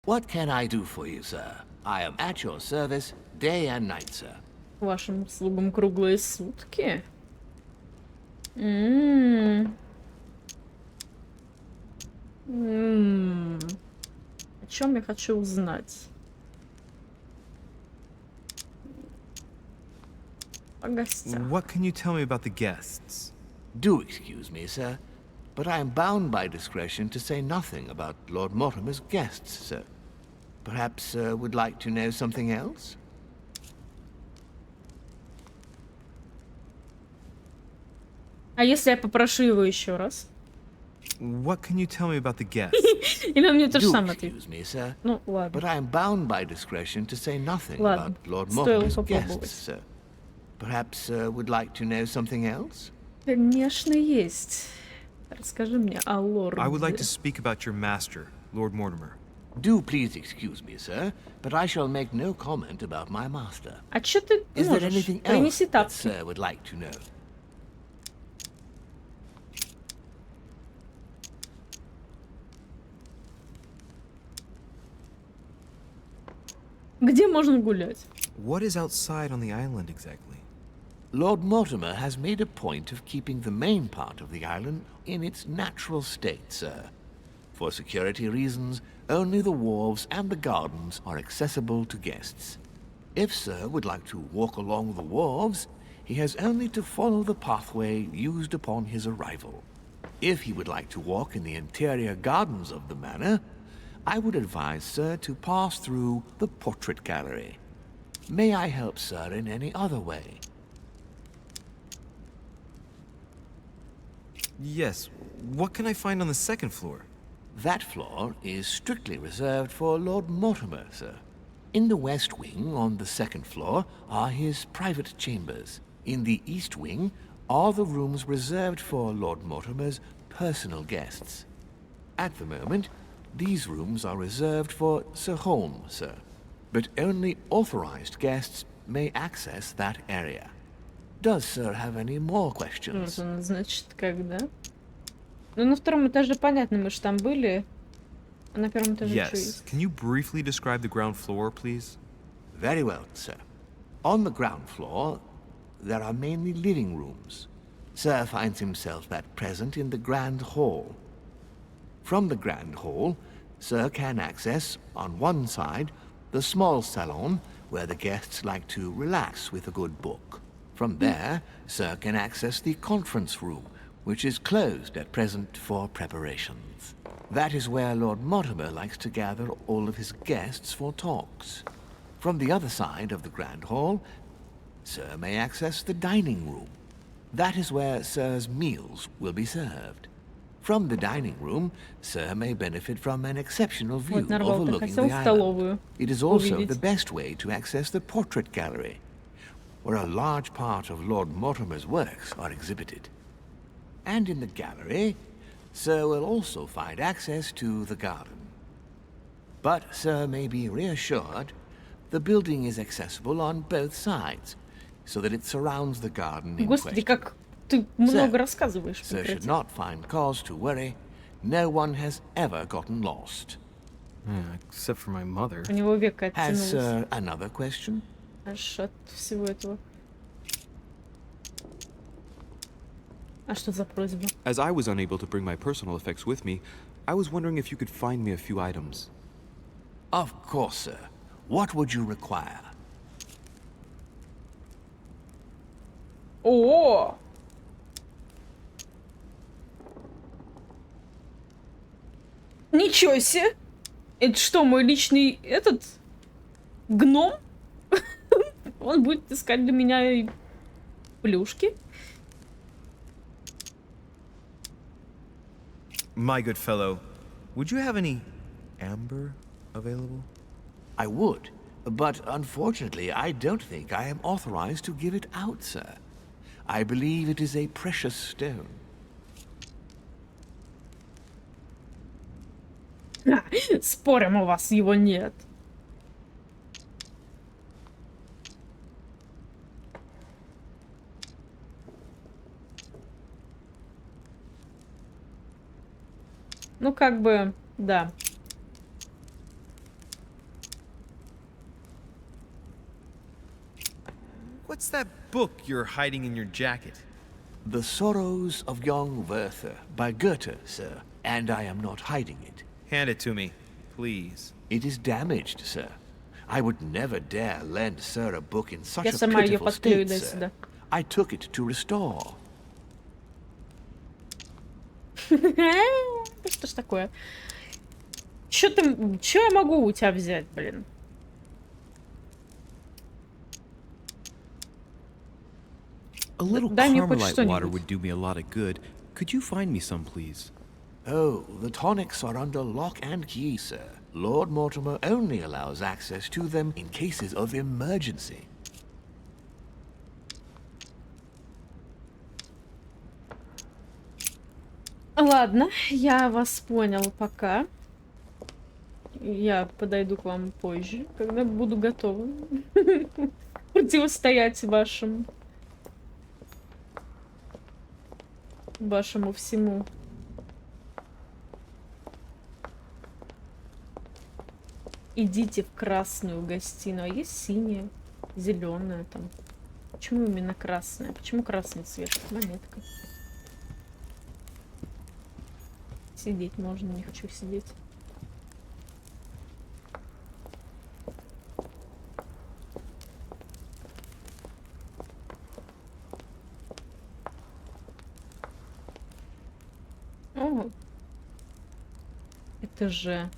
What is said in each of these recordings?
What can I do for you, sir? I am at your service day and night, sir. Вашим услугам круглые сутки. О чем я хочу узнать? О гостях. What can you tell me about the guests? Do excuse me, sir, but I am bound by discretion to say nothing about Lord Mortimer's guests, sir. Perhaps sir would like to know something else? А если я попрошу его еще раз? What can you tell me about the guests? Или он мне то же Do самое ответит? excuse me, sir, Ну, ладно. but I am bound by discretion to say nothing Ладно, about Lord стоило Mortimer's попробовать. guests, sir. Perhaps sir would like to know something else? Конечно, есть. Расскажи мне о лорде. I would like to speak about your master, Lord Mortimer. Do please excuse me, sir, but I shall make no comment about my master. А чё ты Is there можешь? anything else Принеси that тапки. sir would like to know? Где можно гулять? What is outside on the island exactly? Lord Mortimer has made a point of keeping the main part of the island in its natural state, sir. For security reasons, only the wharves and the gardens are accessible to guests. If sir would like to walk along the wharves, he has only to follow the pathway used upon his arrival. If he would like to walk in the interior gardens of the manor, I would advise sir to pass through the portrait gallery. May I help sir in any other way? Yes. What can I find on the second floor? That floor is strictly reserved for Lord Mortimer, sir. In the west wing, on the second floor, are his private chambers. In the east wing are the rooms reserved for Lord Mortimer's personal guests. At the moment, these rooms are reserved for Sir Holmes, sir. But only authorized guests may access that area. Does sir have any more questions? Вот он, значит, когда? Ну, на втором этаже понятно, мы же там были. А на первом этаже что Yes. есть? Can you briefly describe the ground floor, please? Very well, sir. On the ground floor, there are mainly living rooms. Sir finds himself at present in the Grand Hall. From the Grand Hall, sir can access, on one side, the small salon where the guests like to relax with a good book. From there, sir can access the conference room, which is closed at present for preparations. That is where Lord Mortimer likes to gather all of his guests for talks. From the other side of the Grand Hall, sir may access the dining room. That is where sir's meals will be served. From the dining room, sir may benefit from an exceptional view Вот, нарвал, ты overlooking хотел the island. столовую It is also увидеть. the best way to access the portrait gallery, where a large part of Lord Mortimer's works are exhibited. And in the gallery, sir will also find access to the garden. But sir may be reassured, the building is accessible on both sides, so that it surrounds the garden in Господи, question. как ты много рассказываешь. Sir should прекрати. not find cause to worry. No one has ever gotten lost. Except for my mother. У него век Has оттянулось. sir another question? Аж от всего этого. А что за просьба? As I was unable to bring my personal effects with me, I was wondering if you could find me a few items. Of course, sir. What would you require? О! Ничего себе! Это что, мой личный этот гном? Он будет искать для меня и плюшки? My good fellow, would you have any amber available? I would, but unfortunately, I don't think I am authorized to give it out, sir. I believe it is a precious stone. Спорим, у вас его нет. Ну, как бы, да. What's that book you're hiding in your jacket? The Sorrows of Young Werther by Goethe, sir. And I am not hiding it. Hand it to me, please. It is damaged, sir. I would never dare lend sir a book in such Я a сама ее pitiful подклею state, до sir. сюда. I took it to restore. Что ж такое? Чё я могу у тебя взять, блин? A little Дай мне хоть Carmelite water что-нибудь. would do me a lot of good. Could you find me some, please? Oh, the tonics are under lock and key, sir. Lord Mortimer only allows access to them in cases of emergency. Ладно, я вас понял пока. Я подойду к вам позже, когда буду готова противостоять вашему всему. Идите в красную гостиную. А есть синяя, зеленая там. Почему именно красная? Почему красный цвет? Монетка. Сидеть можно, не хочу сидеть. О, это же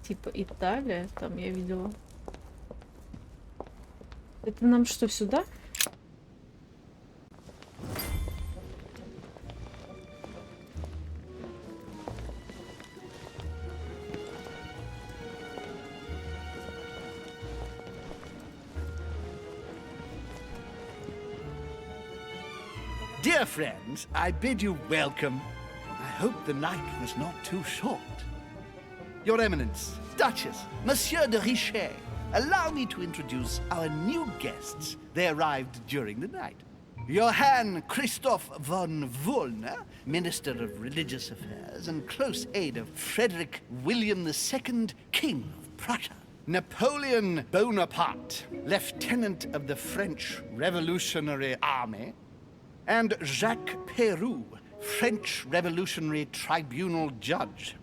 типа Италия, там я видела. Это нам что, сюда? Dear friends, I bid you welcome. I hope the night was not too short. Your Eminence, Duchess, Monsieur de Richet, allow me to introduce our new guests. They arrived during the night. Johann Christoph von Wollner, Minister of Religious Affairs and close aide of Frederick William II, King of Prussia. Napoleon Bonaparte, Lieutenant of the French Revolutionary Army. And Jacques Peroux, French Revolutionary Tribunal Judge.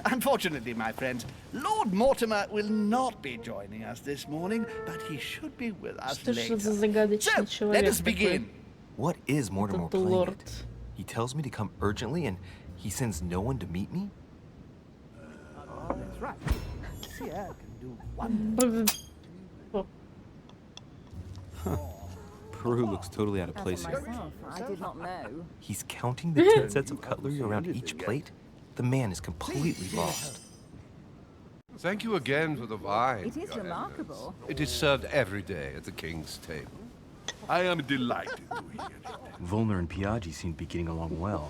Unfortunately, my friends, Lord Mortimer will not be joining us this morning, but he should be with us Что ж later. за загадочный So, человек let us такой? begin. What is Mortimer Этот playing лорд. at? He tells me to come urgently and he sends no one to meet me? That's right. Sire can do wonders. О, Peru looks totally out of place here. Myself, I did not know. He's counting the 10 sets of cutlery around each plate? The man is completely lost. Thank you again for the wine. It is Your remarkable. Eminence. It is served every day at the king's table. I am delighted to hear it. Volner and Piaggi seem to be getting along well.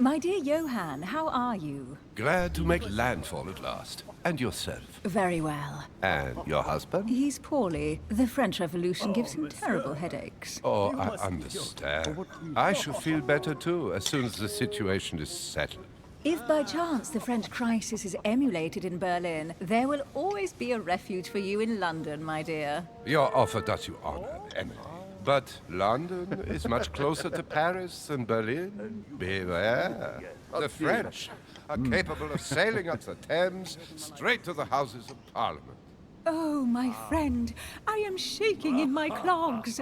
My dear Johann, how are you? Glad to make landfall at last. And yourself. Very well. And your husband? He's poorly. The French Revolution gives him terrible headaches. Oh, I understand. I shall feel better too as soon as the situation is settled. If by chance the French crisis is emulated in Berlin, there will always be a refuge for you in London, my dear. Your offer does you honor, Emily. But London is much closer to Paris than Berlin. Beware. The French are capable of sailing up the Thames straight to the Houses of Parliament. Oh, my friend, I am shaking in my clogs.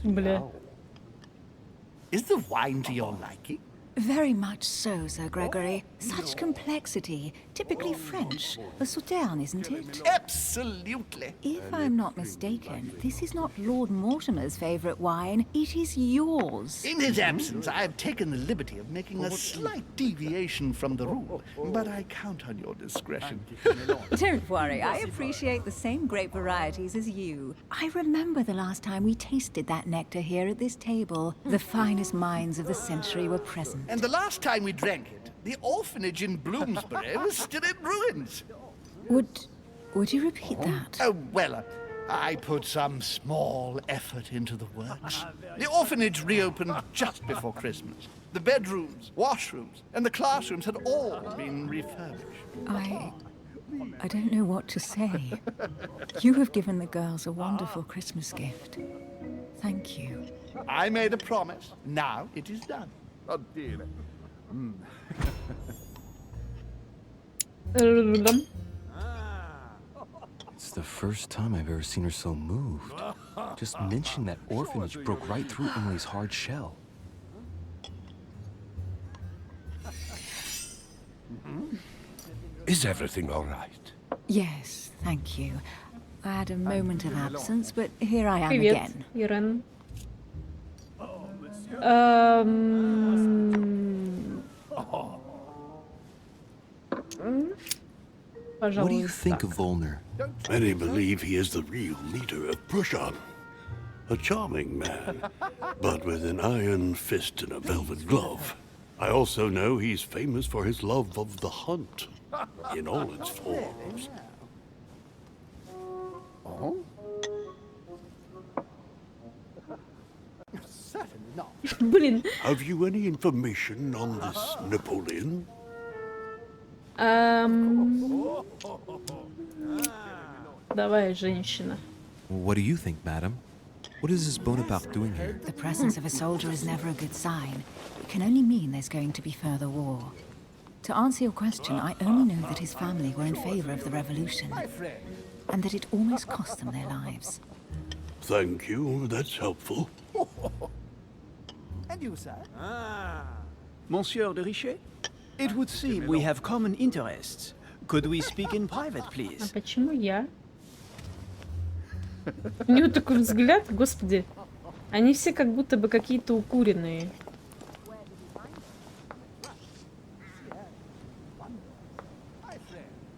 бля. Is the wine to your liking? Very much so, Sir Gregory. Such complexity. Typically French. A Sauterne, isn't it? Absolutely. If I'm not mistaken, this is not Lord Mortimer's favourite wine. It is yours. In his absence, I have taken the liberty of making a slight deviation from the rule, but I count on your discretion. Don't worry, I appreciate the same grape varieties as you. I remember the last time we tasted that nectar here at this table. The finest minds of the century were present. And the last time we drank it, the orphanage in Bloomsbury was still in ruins. Would you repeat that? Oh, well, I put some small effort into the works. The orphanage reopened just before Christmas. The bedrooms, washrooms, and the classrooms had all been refurbished. I don't know what to say. You have given the girls a wonderful Christmas gift. Thank you. I made a promise. Now it is done. It's the first time I've ever seen her so moved. Just mentioning that orphanage broke right through Emily's hard shell. Is everything all right? Yes, thank you. I had a moment of absence, but here I am Привет, again. Ирен. What do you Пожалуй, think так. of Volner? Many believe he is the real leader of Prushan. A charming man, but with an iron fist and a velvet glove. I also know he's famous for his love of the hunt, in all its forms. Certainly not. Блин. Have you any information on this Napoleon? Давай, женщина. What do you think, madam? What is this Bonaparte doing here? The presence of a soldier is never a good sign. It can only mean there's going to be further war. To answer your question, I only know that his family were in favor of the revolution, and that it almost cost them their lives. Thank you, that's helpful. And you, sir? Monsieur de Richet? It would seem we have common interests. Could we speak in private, А please? почему я? У него такой взгляд, господи. Они все как будто бы какие-то укуренные.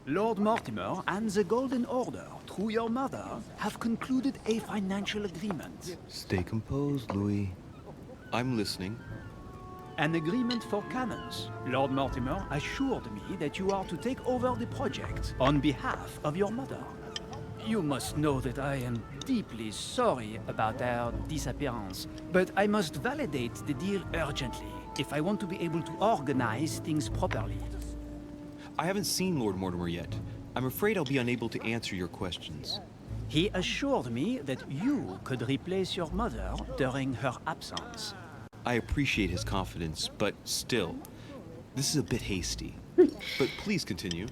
Lord Mortimer and the Golden Order, through your mother, have concluded a financial agreement. Stay composed, Louis. I'm listening. An agreement for cannons. Lord Mortimer assured me that you are to take over the project on behalf of your mother. You must know that I am deeply sorry about their disappearance, but I must validate the deal urgently if I want to be able to organize things properly. I haven't seen Lord Mortimer yet. I'm afraid I'll be unable to answer your questions. He assured me that you could replace your mother during her absence. I appreciate his confidence, but still, this is a bit hasty. But please continue.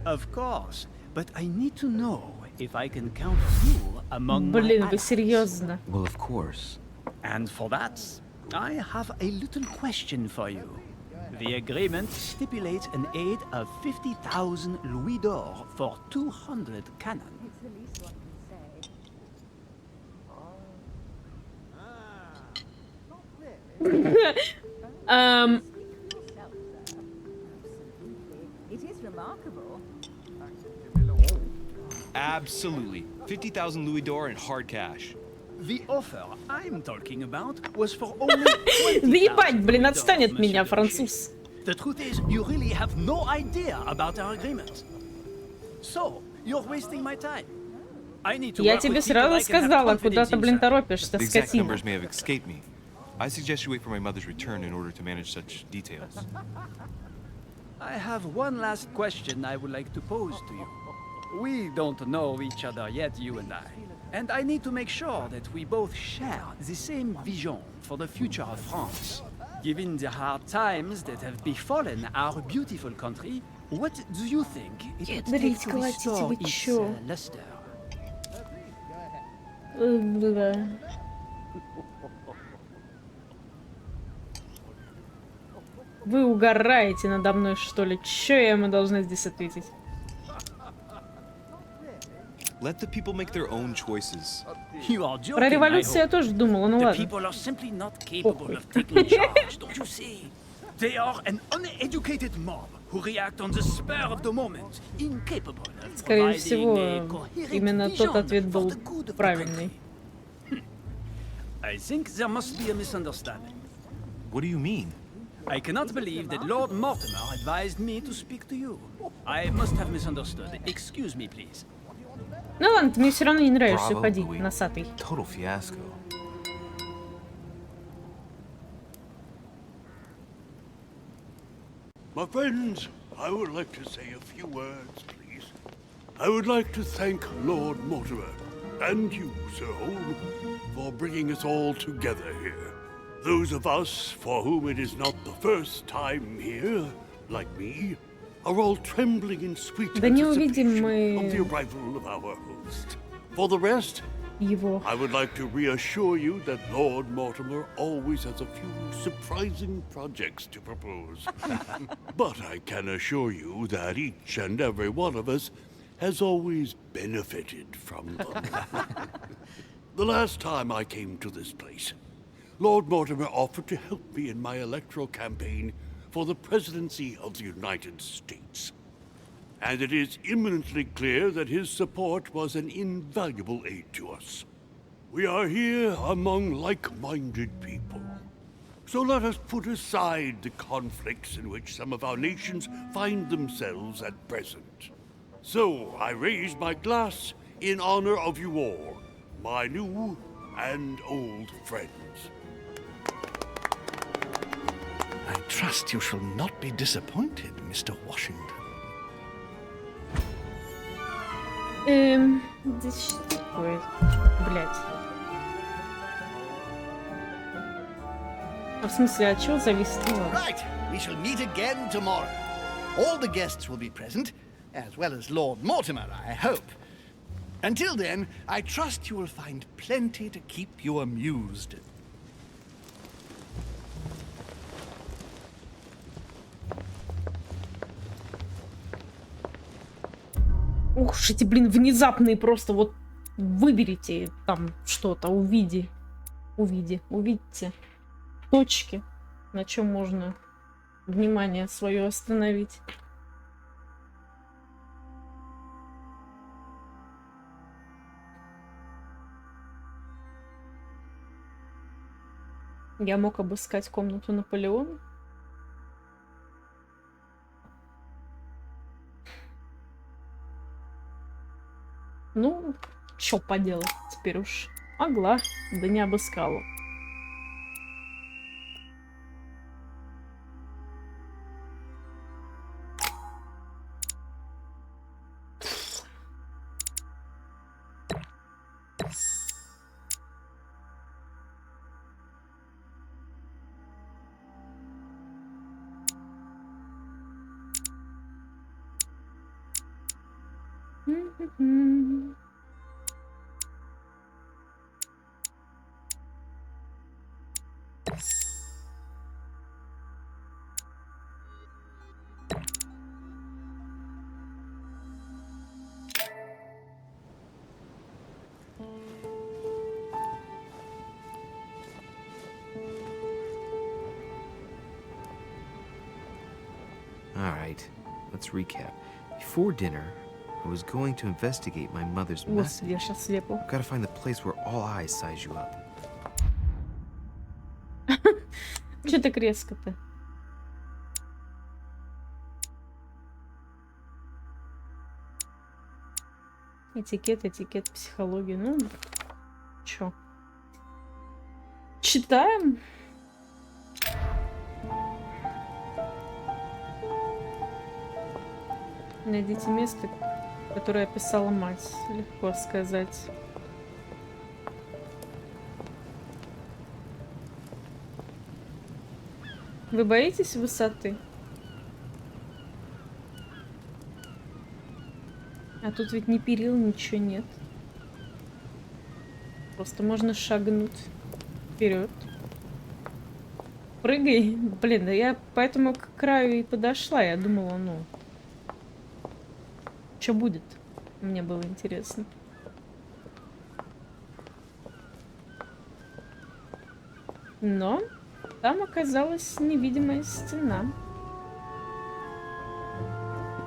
Of course, but I need to know if I can count you among my Блин, вы allies. серьезно? Well, of course. And for that, I have a little question for you. The agreement stipulates an aid of 50,000 louis d'or for 200 cannon. It is remarkable. Absolutely. 50,000 louis d'or in hard cash. The offer I'm talking about was for only Да ебать, 20,000 блин, louis отстань от d'or, меня, Monsieur француз. Richet. The truth is, you really have no idea about our agreement. So, you're wasting my time. I need to Я work тебе with people сразу I can have сказала, confidence куда ты, in, блин, sir. торопишься, The exact скотина. numbers may have escaped me. I suggest you wait for my mother's return in order to manage such details. I have one last question I would like to pose to you. We don't know each other yet, you and I. And I need to make sure that we both share the same vision for the future of France. Given the hard times that have befallen our beautiful country, what do you think it would take to restore its luster? Вы угораете надо мной, что ли? Чё я ему должна здесь ответить? Let the people make their own choices. You are joking, Про I революцию я hope. тоже думала, ну The ладно. people are simply not capable of taking charge, don't you see? They are an uneducated mob who react on the spur of the moment, incapable of Скорее providing всего, a coherent именно vision тот ответ for был the good of the правильный. country. I think there must be a misunderstanding. What do you mean? I cannot believe that Lord Mortimer advised me to speak to you. I must have misunderstood. Excuse me, please. Ну ладно, ты мне все равно не нравишься, Bravo, уходи, Louis. носатый. Total fiasco. My friends, I would like to say a few words, please. I would like to thank Lord Mortimer and you, Sir Holm, for bringing us all together here. Those of us for whom it is not the first time here, like me, are all trembling in sweet anticipation of the arrival of our host. For the rest, I would like to reassure you that Lord Mortimer always has a few surprising projects to propose. But I can assure you that each and every one of us has always benefited from them. The last time I came to this place, Lord Mortimer offered to help me in my electoral campaign for the presidency of the United States. And it is imminently clear that his support was an invaluable aid to us. We are here among like-minded people. So let us put aside the conflicts in which some of our nations find themselves at present. So I raise my glass in honor of you all, my new and old friends. I trust you shall not be disappointed, Mr. Washington. Здесь что такое? Блять. В смысле, от чего зависит? Right, we shall meet again tomorrow. All the guests will be present, as well as Lord Mortimer, I hope. Until then, I trust you will find plenty to keep you amused. Ух, эти, блин, внезапные просто вот выберите там что-то, увидите точки, на чем можно внимание свое остановить. Я мог обыскать комнату Наполеона. Ну, чё поделать теперь уж. Могла, да не обыскала. Alright, let's recap. Before dinner, I was going to investigate my mother's message. Я сейчас слепу. Gotta find the place where all eyes size you up. Чё так резко-то? Этикет, психология. Ну, чё? Читаем. Найдите место, которое описала мать. Легко сказать. Вы боитесь высоты? А тут ведь ни перил, ничего нет. Просто можно шагнуть вперед. Прыгай. Блин, да я поэтому к краю и подошла. Я думала, ну... Что будет? Мне было интересно. Но там оказалась невидимая стена.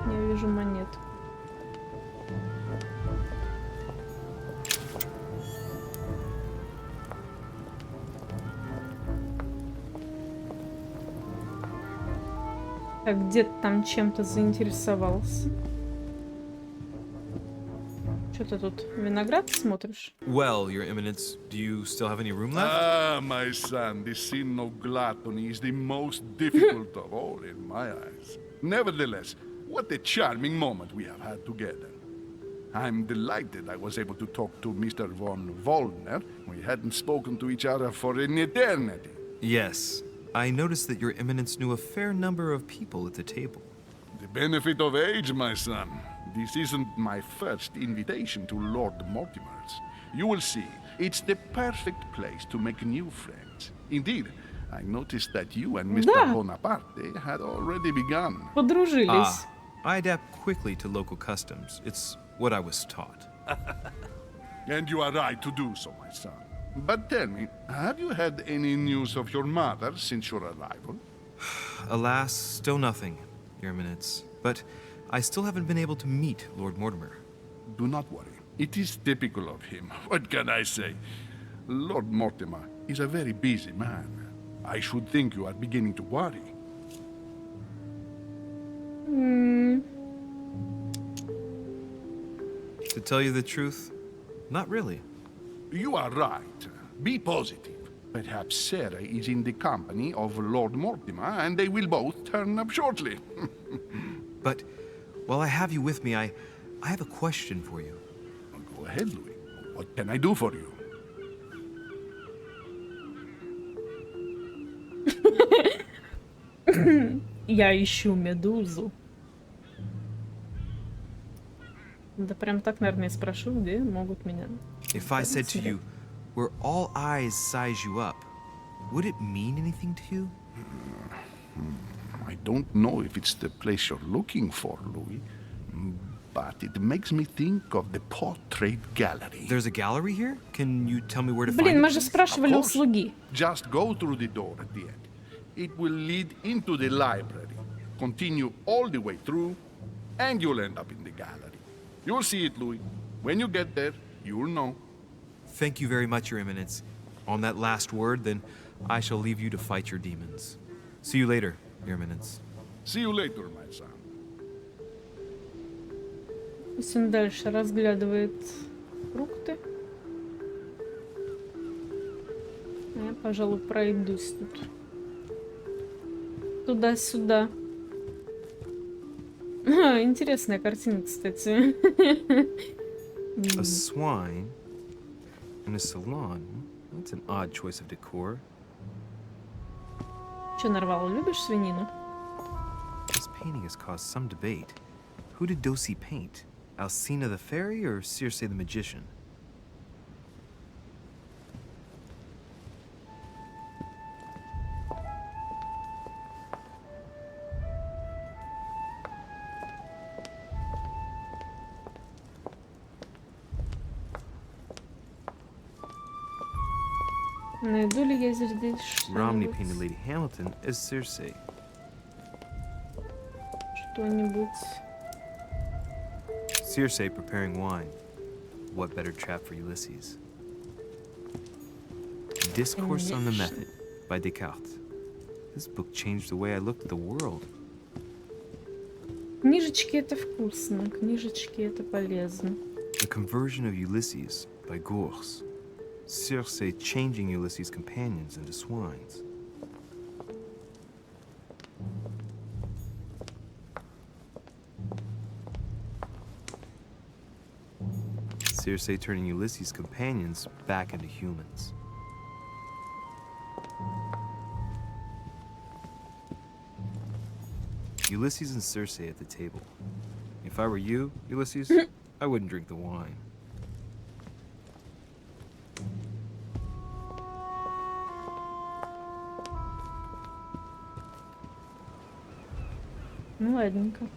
Я вижу монету. Так, где-то там чем-то заинтересовался. Что ты тут виноград смотришь? Well, Your Eminence, do you still have any room left? Ah, my son, the sin of gluttony is the most difficult of all in my eyes. Nevertheless, what a charming moment we have had together. I'm delighted I was able to talk to Mr. von Wollner. We hadn't spoken to each other for an eternity. Yes. I noticed that Your Eminence knew a fair number of people at the table. The benefit of age, my son. This isn't my first invitation to Lord Mortimer's. You will see, it's the perfect place to make new friends. Indeed, I noticed that you and Mr. Да. Bonaparte had already begun. Подружились. I adapt quickly to local customs. It's what I was taught. And you are right to do so, my son. But tell me, have you had any news of your mother since your arrival? Alas, still nothing, Your Eminence. But I still haven't been able to meet Lord Mortimer. Do not worry. It is typical of him. What can I say? Lord Mortimer is a very busy man. I should think you are beginning to worry. To tell you the truth, not really. You are right. Be positive. Perhaps Sarah is in the company of Lord Mortimer, and they will both turn up shortly. But while I have you with me, I have a question for you. Go ahead, Louis. What can I do for you? Я ищу медузу. Да прям так, наверное, и спрошу, где могут меня... If I said to you, where all eyes size you up, would it mean anything to you? I don't know if it's the place you're looking for, Louis, but it makes me think of the portrait gallery. There's a gallery here? Can you tell me where to Блин, find мы it? же спрашивали у слуги. Just go through the door at the end. It will lead into the library. Continue all the way through, and you'll end up in the gallery. You'll see it, Louis. When you get there, you'll know. Thank you very much, Your Eminence. On that last word, then, I shall leave you to fight your demons. See you later, Your Eminence. See you later, my son. Пусть он дальше разглядывает фрукты. А я, пожалуй, пройдусь тут. Туда-сюда. Интересная картина, кстати. A swine in a salon? That's an odd choice of decor. Че нарвал? Любишь свинину? This painting has caused some debate. Who did Dosi paint? Alcina the fairy or Circe the magician? Найду ли я здесь Romney что-нибудь? painted Lady Hamilton as Circe. Что-нибудь? Circe preparing wine. What better trap for Ulysses? Discourse on the Method by Descartes. This book changed the way I looked at the world. Книжечки это вкусно, книжечки это полезно. The Conversion of Ulysses by Gors. Circe changing Ulysses' companions into swines. Circe turning Ulysses' companions back into humans. Ulysses and Circe at the table. If I were you, Ulysses, I wouldn't drink the wine. Ну ладненько.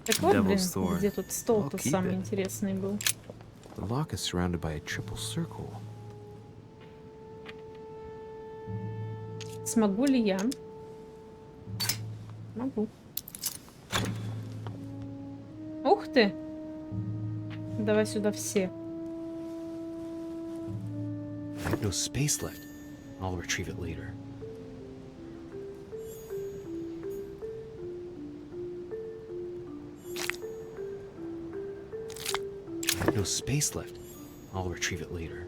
Так вот, блин, Devil's Thorn. где тут стол-то I'll keep самый it. интересный был. The lock is surrounded by a triple circle. Смогу ли я? Могу. Ух ты! Давай сюда все. I have no space left. I'll retrieve it later. I have no space left. I'll retrieve it later.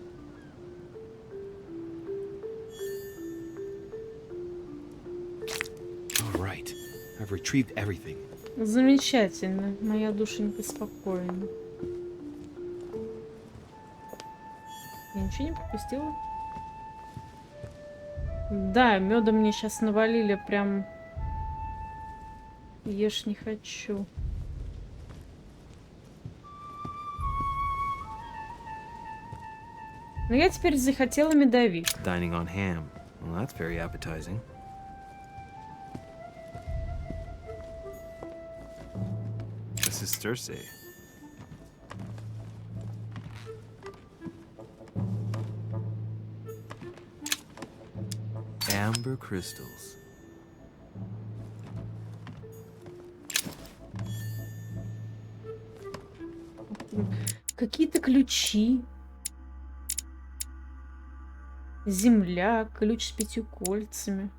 All right. I've retrieved everything. Замечательно. Моя душенька спокойна. Я ничего не пропустила? Да, меда мне сейчас навалили прям... Ешь не хочу. Но я теперь захотела медовик. Dining on ham. Well, that's very appetizing. This is Cersei. Amber crystals. Какие-то ключи. Земля, ключ с 5 кольцами.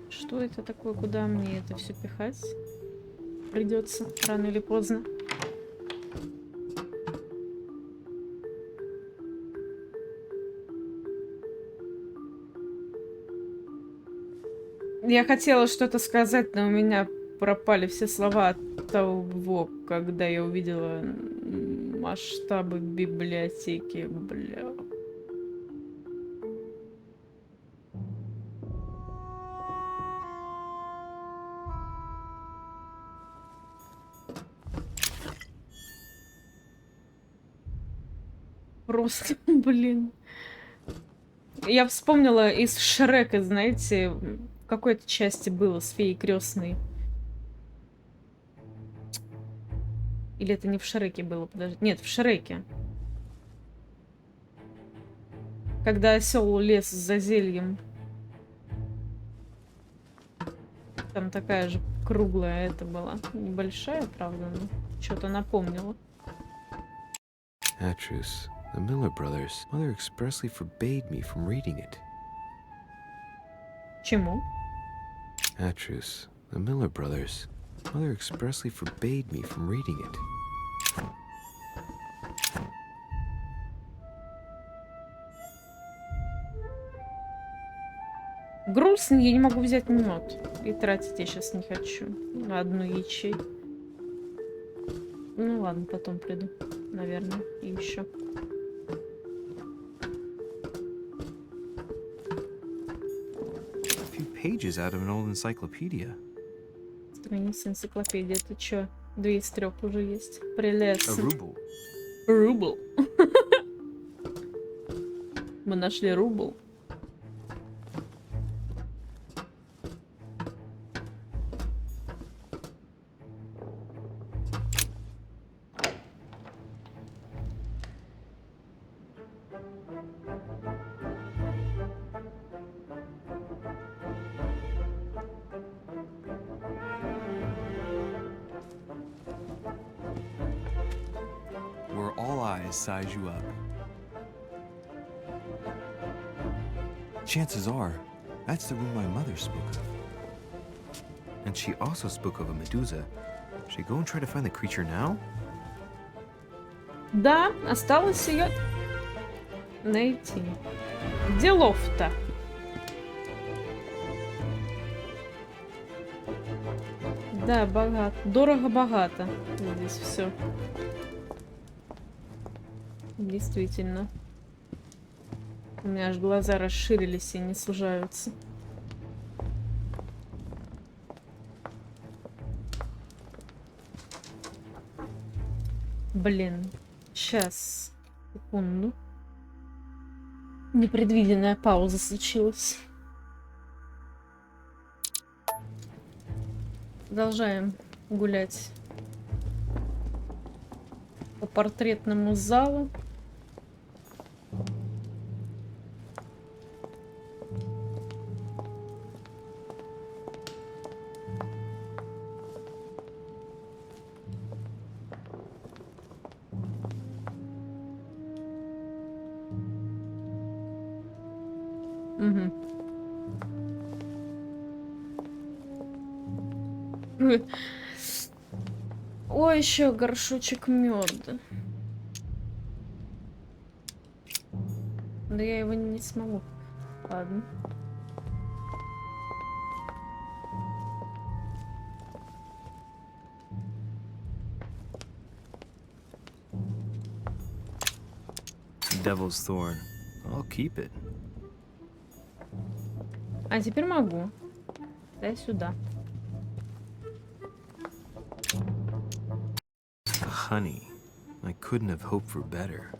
Что это такое? Куда мне это все пихать? Придется рано или поздно. Я хотела что-то сказать, но у меня пропали все слова от того, когда я увидела масштабы библиотеки, бля. Просто, блин. Я вспомнила из Шрека, знаете, в какой-то части было с феей крестной. Или это не в Шреке было, подожди. Нет, в Шреке. Когда осел лез за зельем. Там такая же круглая это была. Небольшая, правда, но что-то напомнила. Atrus, the Miller brothers. Mother expressly forbade me from reading it. Чему? Atrus, the Miller brothers. Mother expressly forbade me from reading it. Грустно, я не могу взять мед. И тратить я сейчас не хочу. На одну ячейку. Ну ладно, потом приду. Наверное, и еще. A few pages out of an old encyclopedia. Страница энциклопедии. Это что? 2 из 3 уже есть. Прелестно. A ruble. Рубль. Мы нашли рубль. Where all eyes size you up. Chances are, that's the room my mother spoke of. And she also spoke of a Medusa. Should I go and try to find the creature now? Да, осталось ее найти. Делов-то. Да, богато. Дорого-богато. Здесь все. Действительно. У меня аж глаза расширились и не сужаются. Блин. Сейчас. Секунду. Непредвиденная пауза случилась. Продолжаем гулять по портретному залу. Угу. Ой, еще горшочек меда. Да я его не смогу. Ладно. devil's thorn. I'll keep it. А теперь могу. Дай сюда. Honey, I couldn't have hoped for better.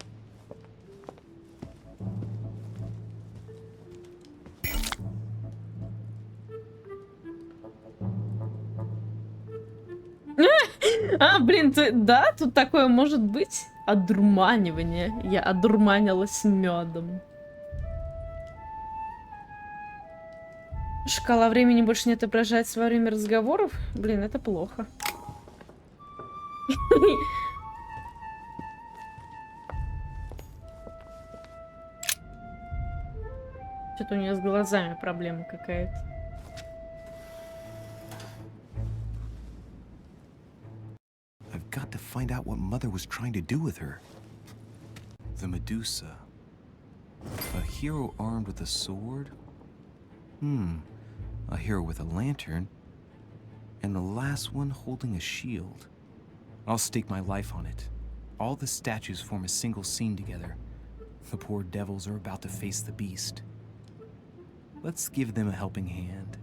А, блин, да, тут такое может быть? Одурманивание. Я одурманилась медом. Шкала времени больше не отображается во время разговоров? Блин, это плохо. Что-то у нее с глазами проблема какая-то. I've got to find out what Mother was trying to do with her. The Medusa. A hero armed with a sword? A hero with a lantern. And the last one holding a shield. I'll stake my life on it. All the statues form a single scene together. The poor devils are about to face the beast. Let's give them a helping hand.